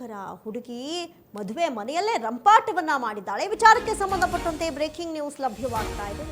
ಪ್ರಿಯಕರ ಹುಡುಗಿ ಮದುವೆ ಮನೆಯಲ್ಲೇ ರಂಪಾಟವನ್ನ ಮಾಡಿದ್ದಾಳೆ. ವಿಚಾರಕ್ಕೆ ಸಂಬಂಧಪಟ್ಟಂತೆ ಬ್ರೇಕಿಂಗ್ ನ್ಯೂಸ್ ಲಭ್ಯವಾಗ್ತಾ ಇದೆ.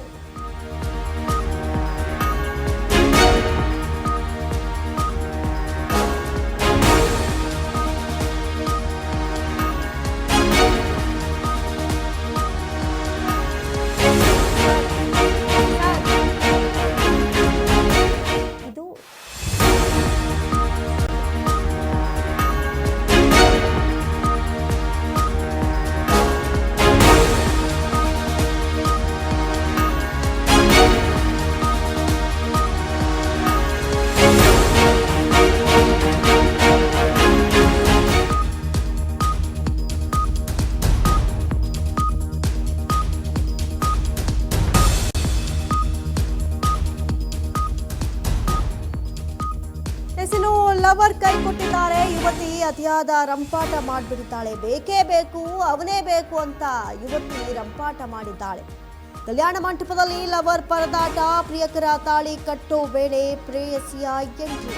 ಲವರ್ ಕೈ ಕೊಟ್ಟಿದ್ದಾರೆ. ಯುವತಿ ಅತಿಯಾದ ರಂಪಾಟ ಮಾಡಿಬಿಟ್ಟಿದ್ದಾಳೆ. ಬೇಕೇ ಬೇಕು, ಅವನೇ ಬೇಕು ಅಂತ ಯುವತಿ ರಂಪಾಟ ಮಾಡಿದ್ದಾಳೆ. ಕಲ್ಯಾಣ ಮಂಟಪದಲ್ಲಿ ಲವರ್ ಪರದಾಟ. ಪ್ರಿಯಕರ ತಾಳಿ ಕಟ್ಟೋ ವೇಳೆ ಪ್ರೇಯಸಿಯ ಎಂಟ್ರಿ.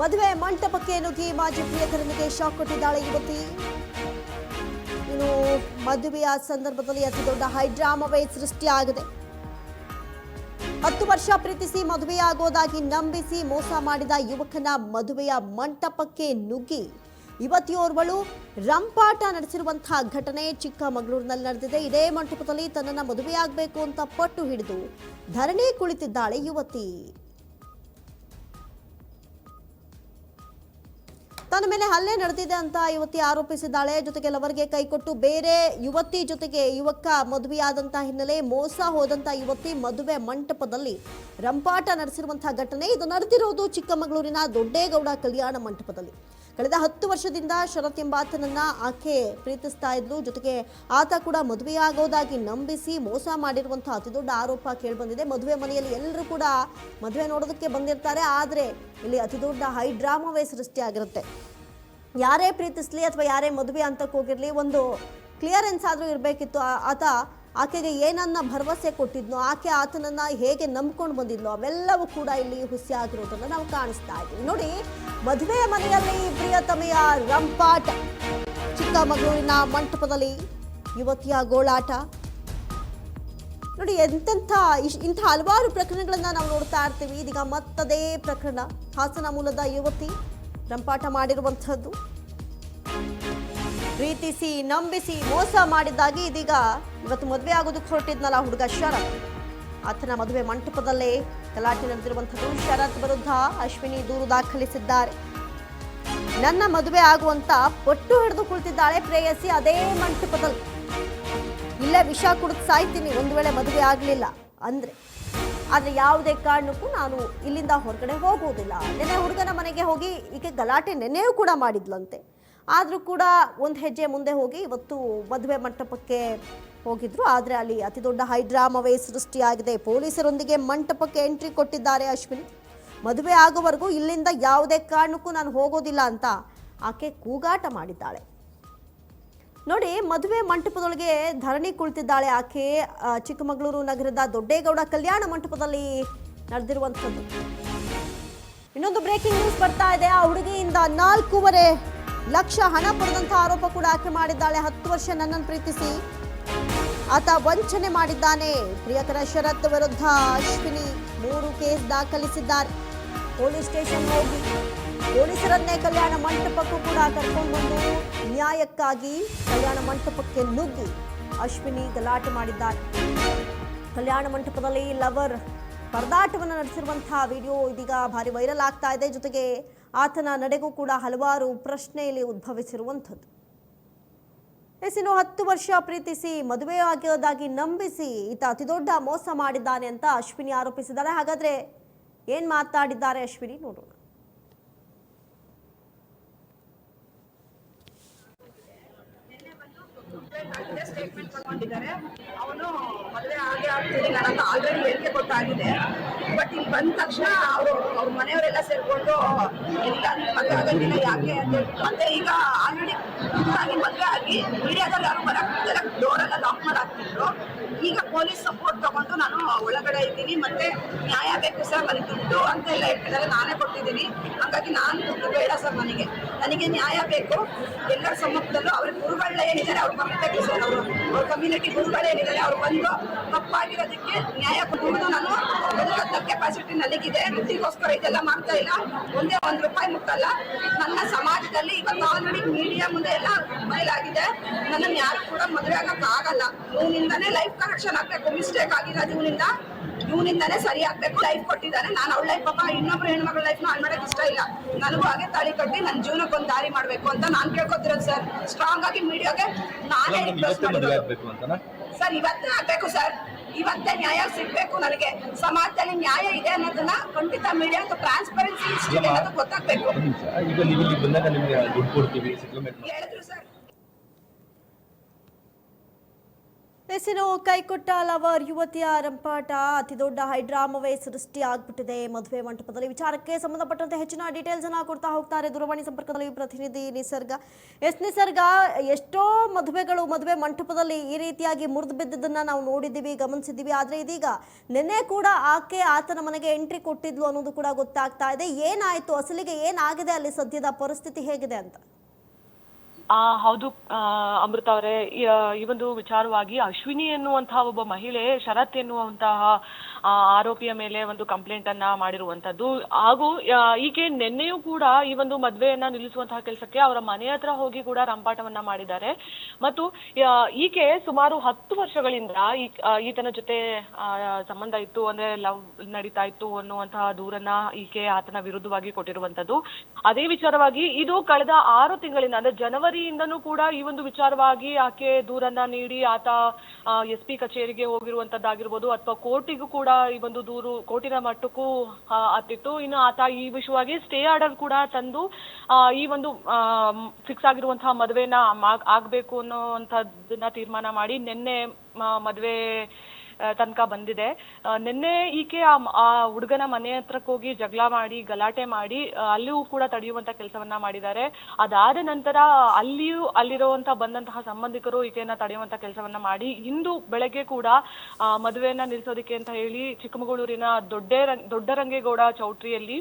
ಮದುವೆ ಮಂಟಪಕ್ಕೆ ನುಗ್ಗಿ ಮಾಜಿ ಪ್ರಿಯಕರನಿಗೆ ಶಾಕ್ ಕೊಟ್ಟಿದ್ದಾಳೆ ಯುವತಿ. ಇನ್ನು ಮದುವೆಯ ಸಂದರ್ಭದಲ್ಲಿ ಅತಿ ದೊಡ್ಡ ಹೈಡ್ರಾಮವೇ ಸೃಷ್ಟಿಯಾಗಿದೆ. 10 ವರ್ಷ ಪ್ರೀತಿಸಿ ಮದುವೆಯಾಗೋದಾಗಿ ನಂಬಿಸಿ ಮೋಸ ಮಾಡಿದ ಯುವಕನ ಮದುವೆಯ ಮಂಟಪಕ್ಕೆ ನುಗ್ಗಿ ಯುವತಿಯೋರ್ವಳು ರಂಪಾಟ ನಡೆಸಿರುವಂತಹ ಘಟನೆ ಚಿಕ್ಕಮಗಳೂರಿನಲ್ಲಿ ನಡೆದಿದೆ. ಇದೇ ಮಂಟಪದಲ್ಲಿ ತನ್ನನ್ನ ಮದುವೆಯಾಗಬೇಕು ಅಂತ ಪಟ್ಟು ಹಿಡಿದು ಧರಣಿ ಕುಳಿತಿದ್ದಾಳೆ ಯುವತಿ. ತನ್ನ ಮೇಲೆ ಹಲ್ಲೆ ನಡೆದಿದೆ ಅಂತ ಯುವತಿ ಆರೋಪಿಸಿದ್ದಾಳೆ. ಜೊತೆಗೆ ಲವರ್ಗೆ ಕೈಕೊಟ್ಟು ಬೇರೆ ಯುವತಿ ಜೊತೆಗೆ ಯುವಕ ಮದುವೆಯಾದಂತಹ ಹಿನ್ನೆಲೆ ಮೋಸ ಹೋದಂತ ಯುವತಿ ಮದುವೆ ಮಂಟಪದಲ್ಲಿ ರಂಪಾಟ ನಡೆಸಿರುವಂತಹ ಘಟನೆ ಇದು ನಡೆದಿರೋದು ಚಿಕ್ಕಮಗಳೂರಿನ ದೊಡ್ಡೇಗೌಡ ಕಲ್ಯಾಣ ಮಂಟಪದಲ್ಲಿ. ಕಳೆದ 10 ವರ್ಷದಿಂದ ಶರತ್ ಎಂಬಾತನನ್ನ ಆಕೆ ಪ್ರೀತಿಸ್ತಾ ಇದ್ಲು. ಜೊತೆಗೆ ಆತ ಕೂಡ ಮದುವೆಯಾಗೋದಾಗಿ ನಂಬಿಸಿ ಮೋಸ ಮಾಡಿರುವಂತಹ ಅತಿದೊಡ್ಡ ಆರೋಪ ಕೇಳಿಬಂದಿದೆ. ಮದುವೆ ಮನೆಯಲ್ಲಿ ಎಲ್ಲರೂ ಕೂಡ ಮದುವೆ ನೋಡೋದಕ್ಕೆ ಬಂದಿರ್ತಾರೆ. ಆದರೆ ಇಲ್ಲಿ ಅತಿದೊಡ್ಡ ಹೈಡ್ರಾಮವೇ ಸೃಷ್ಟಿಯಾಗಿರುತ್ತೆ. ಯಾರೇ ಪ್ರೀತಿಸ್ಲಿ ಅಥವಾ ಯಾರೇ ಮದುವೆ ಅಂತಕ್ಕೆ ಹೋಗಿರ್ಲಿ, ಒಂದು ಕ್ಲಿಯರೆನ್ಸ್ ಆದರೂ ಇರಬೇಕಿತ್ತು. ಆತ ಆಕೆಗೆ ಏನನ್ನ ಭರವಸೆ ಕೊಟ್ಟಿದ್ನೋ, ಆಕೆ ಆತನನ್ನ ಹೇಗೆ ನಂಬ್ಕೊಂಡು ಬಂದಿದ್ನೋ ಅವೆಲ್ಲವೂ ಕೂಡ ಇಲ್ಲಿ ಹುಸಿ ಆಗಿರೋದನ್ನ ನಾವು ಕಾಣಿಸ್ತಾ ಇದ್ದೀವಿ. ನೋಡಿ, ಮದುವೆ ಮನೆಯಲ್ಲಿ ಪ್ರಿಯತಮೆಯ ರಂಪಾಟ. ಚಿಕ್ಕಮಗಳೂರಿನ ಮಂಟಪದಲ್ಲಿ ಯುವತಿಯ ಗೋಳಾಟ. ನೋಡಿ, ಇಂಥ ಹಲವಾರು ಪ್ರಕರಣಗಳನ್ನ ನಾವು ನೋಡ್ತಾ ಇರ್ತೀವಿ. ಇದೀಗ ಮತ್ತದೇ ಪ್ರಕರಣ. ಹಾಸನ ಮೂಲದ ಯುವತಿ ರಂಪಾಟ ಮಾಡಿರುವಂಥದ್ದು. ಪ್ರೀತಿಸಿ ನಂಬಿಸಿ ಮೋಸ ಮಾಡಿದ್ದಾಗಿ ಇದೀಗ ಇವತ್ತು ಮದುವೆ ಆಗೋದಕ್ಕೆ ಹೊರಟಿದ್ನಲ್ಲ ಹುಡುಗ ಶರತ್, ಆತನ ಮದುವೆ ಮಂಟಪದಲ್ಲೇ ಗಲಾಟೆ ನಡೆದಿರುವಂಥದ್ದು. ಶರತ್ ವಿರುದ್ಧ ಅಶ್ವಿನಿ ದೂರು ದಾಖಲಿಸಿದ್ದಾರೆ. ನನ್ನ ಮದುವೆ ಆಗುವಂತ ಪಟ್ಟು ಹಿಡಿದು ಕುಳಿತಿದ್ದಾಳೆ ಪ್ರೇಯಸಿ ಅದೇ ಮಂಟಪದಲ್ಲಿ. ಇಲ್ಲೇ ವಿಷ ಕುಡಿದು ಸಾಯ್ತೀನಿ ಒಂದು ವೇಳೆ ಮದುವೆ ಆಗಲಿಲ್ಲ ಅಂದ್ರೆ. ಆದರೆ ಯಾವುದೇ ಕಾರಣಕ್ಕೂ ನಾನು ಇಲ್ಲಿಂದ ಹೊರಗಡೆ ಹೋಗುವುದಿಲ್ಲ. ನೆನ್ನೆ ಹುಡುಗನ ಮನೆಗೆ ಹೋಗಿ ಈಕೆ ಗಲಾಟೆ ನೆನ್ನೆಯೂ ಕೂಡ ಮಾಡಿದ್ಲಂತೆ. ಆದರೂ ಕೂಡ ಒಂದು ಹೆಜ್ಜೆ ಮುಂದೆ ಹೋಗಿ ಇವತ್ತು ಮದುವೆ ಮಂಟಪಕ್ಕೆ ಹೋಗಿದ್ರು. ಆದರೆ ಅಲ್ಲಿ ಅತಿ ದೊಡ್ಡ ಹೈಡ್ರಾಮವೇ ಸೃಷ್ಟಿಯಾಗಿದೆ. ಪೊಲೀಸರೊಂದಿಗೆ ಮಂಟಪಕ್ಕೆ ಎಂಟ್ರಿ ಕೊಟ್ಟಿದ್ದಾರೆ ಅಶ್ವಿನಿ. ಮದುವೆ ಆಗೋವರೆಗೂ ಇಲ್ಲಿಂದ ಯಾವುದೇ ಕಾರಣಕ್ಕೂ ನಾನು ಹೋಗೋದಿಲ್ಲ ಅಂತ ಆಕೆ ಕೂಗಾಟ ಮಾಡಿದ್ದಾಳೆ. ನೋಡಿ, ಮದುವೆ ಮಂಟಪದೊಳಗೆ ಧರಣಿ ಕುಳಿತಿದ್ದಾಳೆ ಆಕೆ. ಚಿಕ್ಕಮಗಳೂರು ನಗರದ ದೊಡ್ಡೇಗೌಡ ಕಲ್ಯಾಣ ಮಂಟಪದಲ್ಲಿ ನಡೆದಿರುವಂಥದ್ದು. ಇನ್ನೊಂದು ಬ್ರೇಕಿಂಗ್ ನ್ಯೂಸ್ ಬರ್ತಾ ಇದೆ. ಆ ಹುಡುಗಿಯಿಂದ 4.5 ಲಕ್ಷ ಹಣ ಪಡೆದಂಥ ಆರೋಪ ಕೂಡ ಆಕೆ ಮಾಡಿದ್ದಾಳೆ. 10 ವರ್ಷ ನನ್ನನ್ನು ಪ್ರೀತಿಸಿ ಆತ ವಂಚನೆ ಮಾಡಿದ್ದಾನೆ. ಪ್ರಿಯಕರ ಶರತ್ ವಿರುದ್ಧ ಅಶ್ವಿನಿ 3 ಕೇಸ್ ದಾಖಲಿಸಿದ್ದಾರೆ. ಪೊಲೀಸ್ ಸ್ಟೇಷನ್ ಹೋಗಿ ಪೊಲೀಸರನ್ನೇ ಕಲ್ಯಾಣ ಮಂಟಪಕ್ಕೂ ಕೂಡ ಕರ್ಕೊಂಡು ಬಂದು ನ್ಯಾಯಕ್ಕಾಗಿ ಕಲ್ಯಾಣ ಮಂಟಪಕ್ಕೆ ನುಗ್ಗಿ ಅಶ್ವಿನಿ ಗಲಾಟೆ ಮಾಡಿದ್ದಾರೆ. ಕಲ್ಯಾಣ ಮಂಟಪದಲ್ಲಿ ಲವರ್ ಪರದಾಟವನ್ನು ನಡೆಸಿರುವಂತಹ ವಿಡಿಯೋ ಇದೀಗ ಭಾರಿ ವೈರಲ್ ಆಗ್ತಾ ಇದೆ. ಜೊತೆಗೆ ಆತನ ನಡೆಗೂ ಕೂಡ ಹಲವಾರು ಪ್ರಶ್ನೆಯಲ್ಲಿ ಉದ್ಭವಿಸಿರುವಂಥದ್ದು. ಇನ್ನು 10 ವರ್ಷ ಪ್ರೀತಿಸಿ ಮದುವೆ ಆಗೋದಾಗಿ ನಂಬಿಸಿ ಈತ ಅತಿದೊಡ್ಡ ಮೋಸ ಮಾಡಿದ್ದಾನೆ ಅಂತ ಅಶ್ವಿನಿ ಆರೋಪಿಸಿದ್ದಾರೆ. ಹಾಗಾದ್ರೆ ಏನ್ ಮಾತಾಡಿದ್ದಾರೆ ಅಶ್ವಿನಿ ನೋಡೋಣ. ಸ್ಟೇಟ್ಮೆಂಟ್ ತಗೊಂಡಿದ್ದಾರೆ. ಅವನು ಮದುವೆ ಆಗೇ ಆಗ್ತಿಲ್ಲ ಅಂತ ಆಲ್ರೆಡಿ ಹೇಳಿಕೆ ಕೊಟ್ಟಾಗಿದೆ. ಬಟ್ ಇಲ್ಲಿ ಬಂದ ತಕ್ಷಣ ಅವ್ರ ಮನೆಯವರೆಲ್ಲ ಸೇರ್ಕೊಂಡು ಇಲ್ಲ ಮದುವೆ ಆಗೋದಿಲ್ಲ ಯಾಕೆ ಅಂತ ಹೇಳ್ಬಿಟ್ಟು, ಅಂದ್ರೆ ಈಗ ಆಲ್ರೆಡಿ ಮದುವೆ ಆಗಿ ಮೀಡಿಯಾದಲ್ಲಿ ಯಾರು ಬರಾಕ್ತಿದ್ದಾರೆ, ಡೋರೆಲ್ಲ ಲಾಕ್ ಮಾಡಾಕ್ತಿದ್ರು. ಈಗ ಪೊಲೀಸ್ ಸಪೋರ್ಟ್ ತಗೊಂಡು ನಾನು ಒಳಗಡೆ ಇದ್ದೀನಿ. ಮತ್ತೆ ನ್ಯಾಯ ಬೇಕು ಸರ್, ನನಗೆ ದುಡ್ಡು ಅಂತ ಎಲ್ಲ ಹೇಳ್ತಿದ್ದಾರೆ, ನಾನೇ ಕೊಟ್ಟಿದ್ದೀನಿ. ಹಾಗಾಗಿ ನಾನು ದುಡ್ಡು ಬೇಡ ಸರ್, ನನಗೆ ನ್ಯಾಯ ಬೇಕು. ಎಲ್ಲರ ಸಮ್ಮುಖದಲ್ಲೂ ಅವ್ರ ಗುರುಗಳನ್ನ ಏನಿದ್ದಾರೆ ಅವ್ರು ಬರ್ಬೇಕು ಸರ್, ಅವ್ರ ಕಮ್ಯುನಿಟಿ ಗುರುಗಳೇನಿದ್ದಾರೆ ಅವ್ರು ಬಂದು ತಪ್ಪಾಗಿರೋದಕ್ಕೆ ನ್ಯಾಯ ಕೊಟ್ಟು ನಾನು ಕೆಪಾಸಿಟಿ ನನಗಿದೆ. ದುಡ್ಡಿಗೋಸ್ಕರ ಇದೆಲ್ಲ ಮಾಡ್ತಾ ಇಲ್ಲ. ಒಂದೇ ₹1 ಮುಟ್ಟಲ್ಲ. ನನ್ನ ಸಮಾಜದಲ್ಲಿ ಇವತ್ತು ಆಲ್ರೆಡಿ ಮೀಡಿಯಾ ಮುಂದೆ ಎಲ್ಲ ಬಯಲಾಗಿದೆ. ನನ್ನನ್ನು ಯಾರು ಕೂಡ ಮದುವೆ ಆಗಕ್ಕಾಗಲ್ಲ. ಇವನಿಂದಾನೇ ಲೈಫ್ ಕನೆಕ್ಷನ್ ಆಗ್ಬೇಕು. ಮಿಸ್ಟೇಕ್ ಆಗಿರೋದು ಇವನಿಂದಾನೇ ಸರಿ ಆಗ್ಬೇಕು. ಲೈಫ್ ಕೊಟ್ಟಿದ್ದಾನೆ, ನಾನು ಅವಳ ಲೈಫ್ ಪಾಪ ಇನ್ನೊಬ್ರು ಹೆಣ್ಮಗಳ ಲೈಫ್ ಹಾಳು ಮಾಡಕ್ ಇಷ್ಟ ಇಲ್ಲ. ನನಗೂ ಹಾಗೆ ತಾಳಿ ಕಟ್ಟಿ ನನ್ನ ಜೀವನಕ್ಕೆ ಒಂದು ದಾರಿ ಮಾಡ್ಬೇಕು ಅಂತ ನಾನು ಕೇಳ್ಕೊತಿರೋದು ಸರ್. ಸ್ಟ್ರಾಂಗ್ ಆಗಿ ಮೀಡಿಯಾಗೆ ನಾನೇ ರಿಕ್ವೆಸ್ಟ್ ಮಾಡಿರೋದು ಸರ್. ಇವತ್ತೇ ಆಗ್ಬೇಕು ಸರ್, ಇವತ್ತೇ ನ್ಯಾಯ ಸಿಗ್ಬೇಕು. ನನಗೆ ಸಮಾಜದಲ್ಲಿ ನ್ಯಾಯ ಇದೆ ಅನ್ನೋದನ್ನ ಖಂಡಿತ ಮೀಡಿಯಾ ಟ್ರಾನ್ಸ್ಪರೆನ್ಸಿ ಅನ್ನೋದು ಗೊತ್ತಾಗ್ಬೇಕು. ಹೇಳಿದ್ರು ಸರ್. ಎಸಿನು ಕೈಕೊಟ್ಟ ಲವರ್ ಯುವತಿಯ ರಂಪಾಟ ಅತಿ ದೊಡ್ಡ ಹೈಡ್ರಾಮವೇ ಸೃಷ್ಟಿ ಆಗ್ಬಿಟ್ಟಿದೆ ಮದುವೆ ಮಂಟಪದಲ್ಲಿ. ವಿಚಾರಕ್ಕೆ ಸಂಬಂಧಪಟ್ಟಂತೆ ಹೆಚ್ಚಿನ ಡೀಟೇಲ್ಸ್ ಅನ್ನ ಕೊಡ್ತಾ ಹೋಗ್ತಾರೆ ದೂರವಾಣಿ ಸಂಪರ್ಕದಲ್ಲಿ ಪ್ರತಿನಿಧಿ ನಿಸರ್ಗ. ನಿಸರ್ಗ, ಎಷ್ಟೋ ಮದುವೆ ಮಂಟಪದಲ್ಲಿ ಈ ರೀತಿಯಾಗಿ ಮುರಿದು ಬಿದ್ದಿದ್ದನ್ನ ನಾವು ನೋಡಿದ್ದೀವಿ, ಗಮನಿಸಿದ್ದೀವಿ. ಆದ್ರೆ ಇದೀಗ ನಿನ್ನೆ ಕೂಡ ಆಕೆ ಆತನ ಮನೆಗೆ ಎಂಟ್ರಿ ಕೊಟ್ಟಿದ್ಲು ಅನ್ನೋದು ಕೂಡ ಗೊತ್ತಾಗ್ತಾ ಇದೆ. ಏನಾಯ್ತು, ಅಸಲಿಗೆ ಏನಾಗಿದೆ, ಅಲ್ಲಿ ಸದ್ಯದ ಪರಿಸ್ಥಿತಿ ಹೇಗಿದೆ ಅಂತ? ಹೌದು ಅಮೃತ ಅವರೇ, ಈ ಒಂದು ವಿಚಾರವಾಗಿ ಅಶ್ವಿನಿ ಎನ್ನುವಂತಹ ಒಬ್ಬ ಮಹಿಳೆ ಶರತ್ ಎನ್ನುವಂತಹ ಆರೋಪಿಯ ಮೇಲೆ ಒಂದು ಕಂಪ್ಲೇಂಟ್ ಅನ್ನ ಮಾಡಿರುವಂತದ್ದು. ಹಾಗೂ ಈಕೆ ನಿನ್ನೆಯೂ ಕೂಡ ಈ ಒಂದು ಮದ್ವೆಯನ್ನ ನಿಲ್ಲಿಸುವಂತಹ ಕೆಲಸಕ್ಕೆ ಅವರ ಮನೆ ಹತ್ರ ಹೋಗಿ ಕೂಡ ರಂಪಾಟವನ್ನ ಮಾಡಿದ್ದಾರೆ. ಮತ್ತು ಈಕೆ ಸುಮಾರು 10 ವರ್ಷಗಳಿಂದ ಈತನ ಜೊತೆ ಸಂಬಂಧ ಇತ್ತು, ಅಂದ್ರೆ ಲವ್ ನಡೀತಾ ಇತ್ತು ಅನ್ನುವಂತಹ ದೂರನ್ನ ಈಕೆ ಆತನ ವಿರುದ್ಧವಾಗಿ ಕೊಟ್ಟಿರುವಂತದ್ದು. ಅದೇ ವಿಚಾರವಾಗಿ ಇದು ಕಳೆದ 6 ತಿಂಗಳಿಂದ ಅಂದ್ರೆ ಜನವರಿಯಿಂದನೂ ಕೂಡ ಈ ಒಂದು ವಿಚಾರವಾಗಿ ಆಕೆ ದೂರನ್ನ ನೀಡಿ ಆತ SP ಕಚೇರಿಗೆ ಹೋಗಿರುವಂತದ್ದಾಗಿರ್ಬೋದು, ಅಥವಾ ಕೋರ್ಟಿಗೂ ಕೂಡ ಈ ಒಂದು ದೂರು ಕೋರ್ಟಿನ ಮಟ್ಟಕ್ಕೂ ಹತ್ತಿತ್ತು. ಇನ್ನು ಆತ ಈ ವಿಷಯವಾಗಿ ಸ್ಟೇ ಆರ್ಡರ್ ಕೂಡ ತಂದು ಈ ಒಂದು ಫಿಕ್ಸ್ ಆಗಿರುವಂತಹ ಮದುವೆನ ಆಗ್ಬೇಕು ಅನ್ನೋಂಥದ್ದನ್ನ ತೀರ್ಮಾನ ಮಾಡಿ ನಿನ್ನೆ ಮದುವೆ ತನಕ ಬಂದಿದೆ. ನಿನ್ನೆ ಈಕೆ ಆ ಹುಡುಗನ ಮನೆ ಹತ್ರಕ್ಕೆ ಹೋಗಿ ಜಗಳ ಮಾಡಿ ಗಲಾಟೆ ಮಾಡಿ ಅಲ್ಲಿಯೂ ಕೂಡ ತಡೆಯುವಂತ ಕೆಲಸವನ್ನ ಮಾಡಿದ್ದಾರೆ. ಅದಾದ ನಂತರ ಅಲ್ಲಿರುವಂತಹ ಬಂದಂತಹ ಸಂಬಂಧಿಕರು ಈಕೆಯನ್ನ ತಡೆಯುವಂತ ಕೆಲಸವನ್ನ ಮಾಡಿ ಇಂದು ಬೆಳಗ್ಗೆ ಕೂಡ ಮದುವೆಯನ್ನ ನಿಲ್ಲಿಸೋದಕ್ಕೆ ಅಂತ ಹೇಳಿ ಚಿಕ್ಕಮಗಳೂರಿನ ದೊಡ್ಡರಂಗೇಗೌಡ ಚೌಟ್ರಿಯಲ್ಲಿ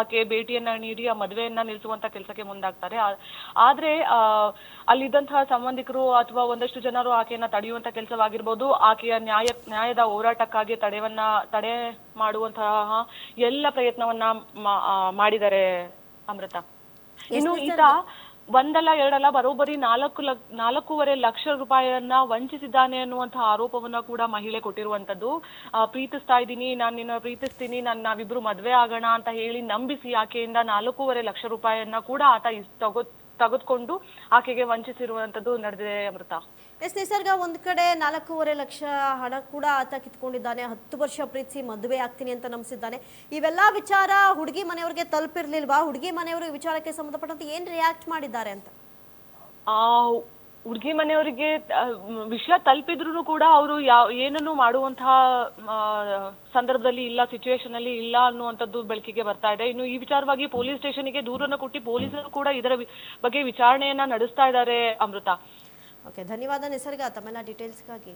ಆಕೆ ಭೇಟಿಯನ್ನ ನೀಡಿ ಆ ಮದುವೆಯನ್ನ ನಿಲ್ಲಿಸುವಂತ ಕೆಲಸಕ್ಕೆ ಮುಂದಾಗ್ತಾರೆ. ಆದ್ರೆ ಅಲ್ಲಿದ್ದಂತಹ ಸಂಬಂಧಿಕರು ಅಥವಾ ಒಂದಷ್ಟು ಜನರು ಆಕೆಯನ್ನ ತಡೆಯುವಂತ ಕೆಲಸವಾಗಿರ್ಬೋದು, ಆಕೆಯ ನ್ಯಾಯದ ಹೋರಾಟಕ್ಕಾಗಿ ತಡೆ ಮಾಡುವಂತಹ ಎಲ್ಲ ಪ್ರಯತ್ನವನ್ನ ಮಾಡಿದ್ದಾರೆ ಅಮೃತ. ಇನ್ನು ಈತ ಒಂದಲ್ಲ ಎರಡಲ್ಲ ಬರೋಬ್ಬರಿ 4.5 ಲಕ್ಷ ರೂಪಾಯಿಯನ್ನ ವಂಚಿಸಿದ್ದಾನೆ ಅನ್ನುವಂತಹ ಆರೋಪವನ್ನ ಕೂಡ ಮಹಿಳೆ ಕೊಟ್ಟಿರುವಂತದ್ದು. ಪ್ರೀತಿಸ್ತಾ ಇದ್ದೀನಿ, ನಾನು ನಿನ್ನ ಪ್ರೀತಿಸ್ತೀನಿ, ನಾವಿಬ್ರು ಮದ್ವೆ ಆಗೋಣ ಅಂತ ಹೇಳಿ ನಂಬಿಸಿ ಆಕೆಯಿಂದ 4.5 ಲಕ್ಷ ರೂಪಾಯಿಯನ್ನ ಕೂಡ ಆತ ತೆಗೆದುಕೊಂಡು ಆಕೆಗೆ ವಂಚಿಸಿರುವಂತದ್ದು ನಡೆದಿದೆ ಅಮೃತ. ನಿಸರ್ಗ, ಒಂದ್ ಕಡೆ 4.5 ಲಕ್ಷ ಹಣ ಕೂಡ ಆತ ಕಿತ್ಕೊಂಡಿದ್ದಾನೆ. 10 ವರ್ಷ ಪ್ರೀತಿಸಿ ಮದುವೆ ಆಗ್ತೀನಿ ಅಂತ ನಂಬಿಸಿದ್ದಾನೆ. ಇವೆಲ್ಲಾ ವಿಚಾರ ಹುಡುಗಿ ಮನೆಯವ್ರಿಗೆ ತಲುಪಿರ್ಲಿಲ್ವಾ? ಹುಡುಗಿ ಮನೆಯವರು ಈ ವಿಚಾರಕ್ಕೆ ಸಂಬಂಧಪಟ್ಟಂತೆ ಏನ್ ರಿಯಾಕ್ಟ್ ಮಾಡಿದ್ದಾರೆ ಅಂತ? ಹುಡುಗಿ ಮನೆಯವರಿಗೆ ವಿಷಯ ತಲುಪಿದ್ರು ಕೂಡ ಅವರು ಏನನ್ನು ಮಾಡುವಂತಹ ಸಂದರ್ಭದಲ್ಲಿ ಇಲ್ಲ, ಸಿಚುವೇಶನ್ ಅಲ್ಲಿ ಇಲ್ಲ ಅನ್ನುವಂಥದ್ದು ಬೆಳಕಿಗೆ ಬರ್ತಾ ಇದೆ. ಇನ್ನು ಈ ವಿಚಾರವಾಗಿ ಪೊಲೀಸ್ ಸ್ಟೇಷನ್ಗೆ ದೂರನ್ನು ಕೊಟ್ಟು ಪೊಲೀಸರು ಕೂಡ ಇದರ ಬಗ್ಗೆ ವಿಚಾರಣೆಯನ್ನ ನಡೆಸ್ತಾ ಇದ್ದಾರೆ ಅಮೃತ. ಓಕೆ, ಧನ್ಯವಾದ ನಿಸರ್ಗ ತಮ್ಮೆಲ್ಲ ಡೀಟೇಲ್ಸ್ಗಾಗಿ.